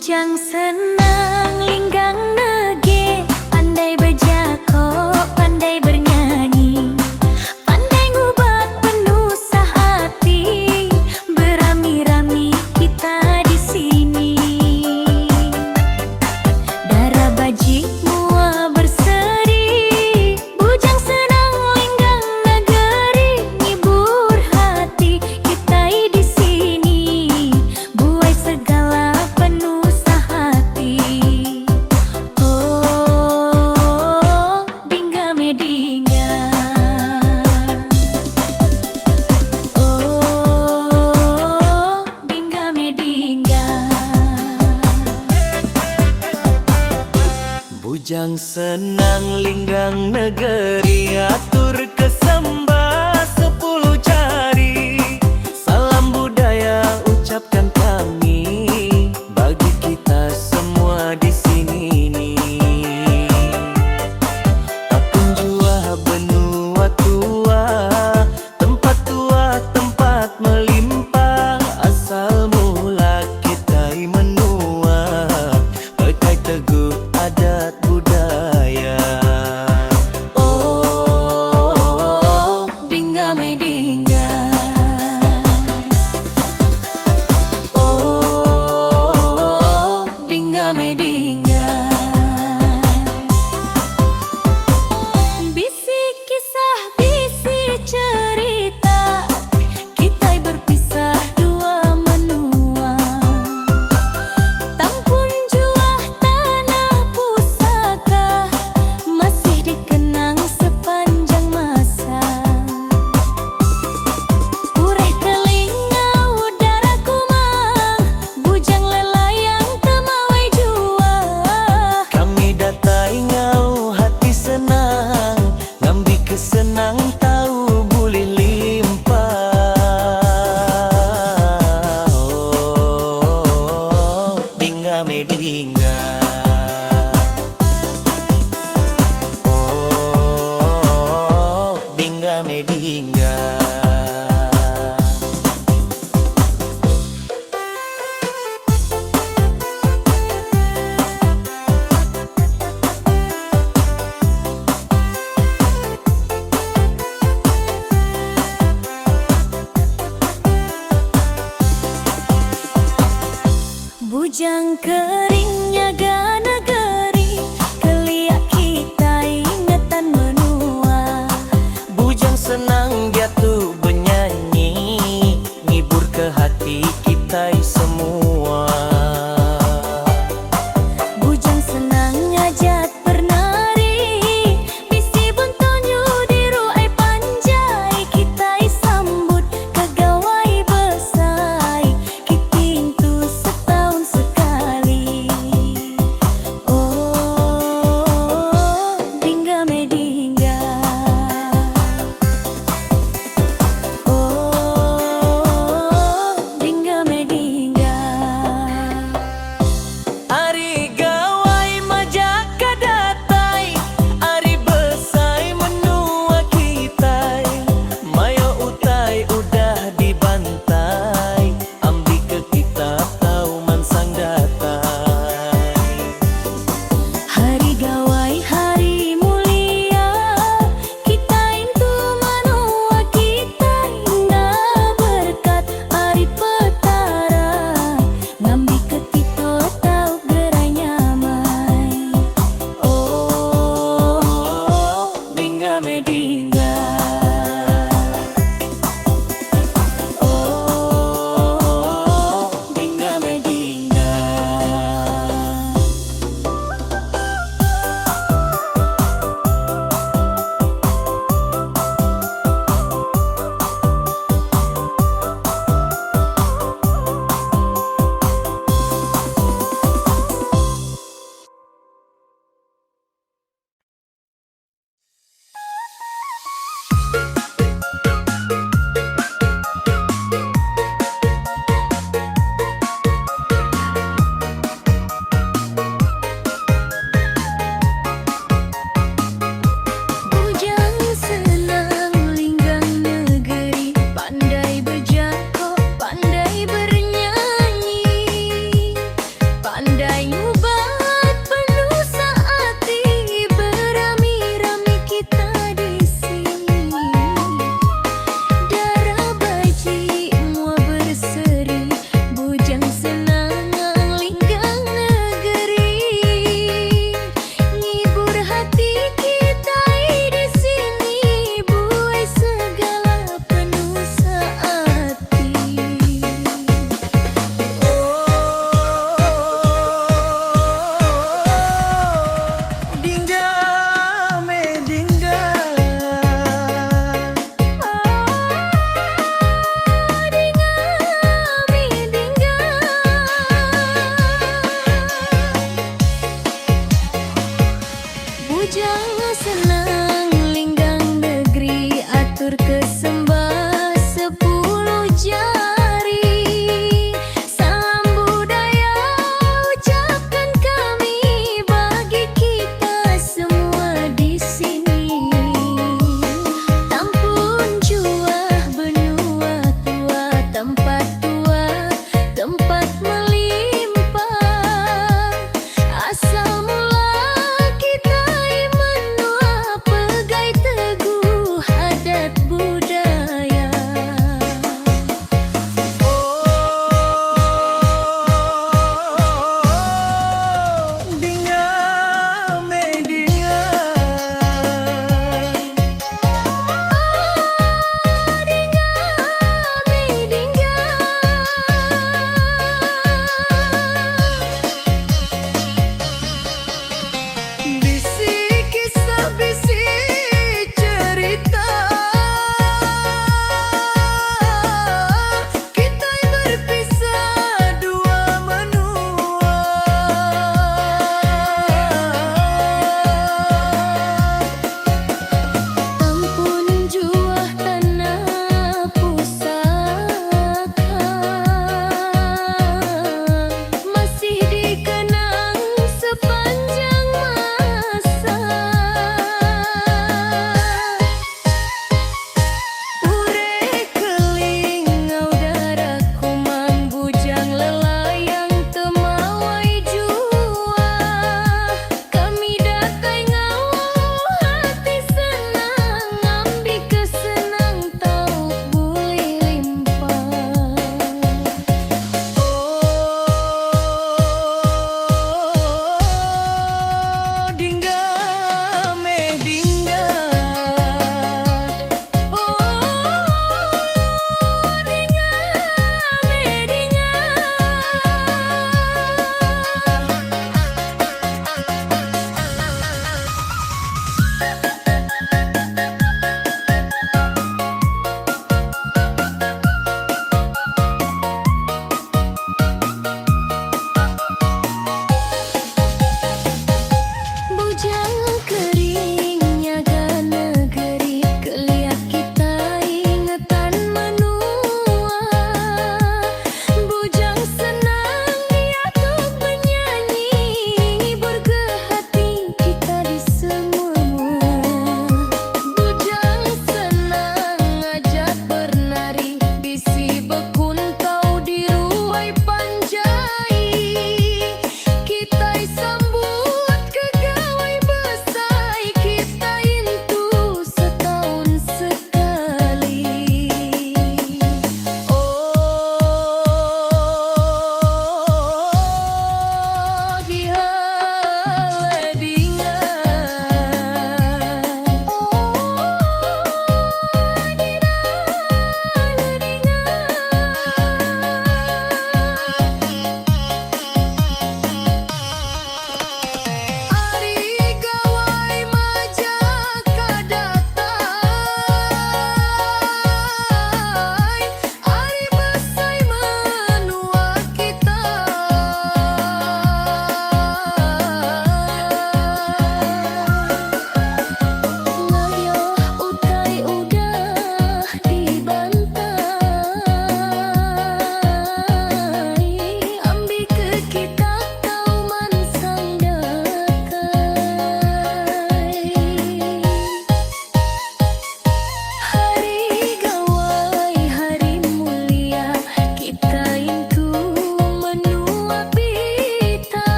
Bujang senang linggang nege, pandai berjako, pandai bernyanyi, pandai ngubat penuh sehati, berami-rami kita di sini. Darah bajik mua berseri, bujang senang linggang negeri, ngibur hati kita di sini, buai segala penuh sehati. Oh, dingga medingga. Oh, dingga medingga. Bujang senang linggang negeri, atur kesembah 10 jari. Salam budaya ucapkan kami bagi kita semua di sini nih. Tapun jua benua tua, tempat tua tempat melimpah, asal mula kita menua, pekai teguh adat budaya. Oh, dingga medingga. Oh, dingga medingga. Bisi kisah, bisi cerita, kita berpisah dua menua. Tampun jua tanah pusaka, masih dikenang sepanjang masa. Ureh telinga udara kumang, bujang lelayang temawai jua. Kami datai ngau hati senang, ngambi kesenang tahu boleh limpah. Oh, dingga medingga. Oh, dingga medingga. Bujang kering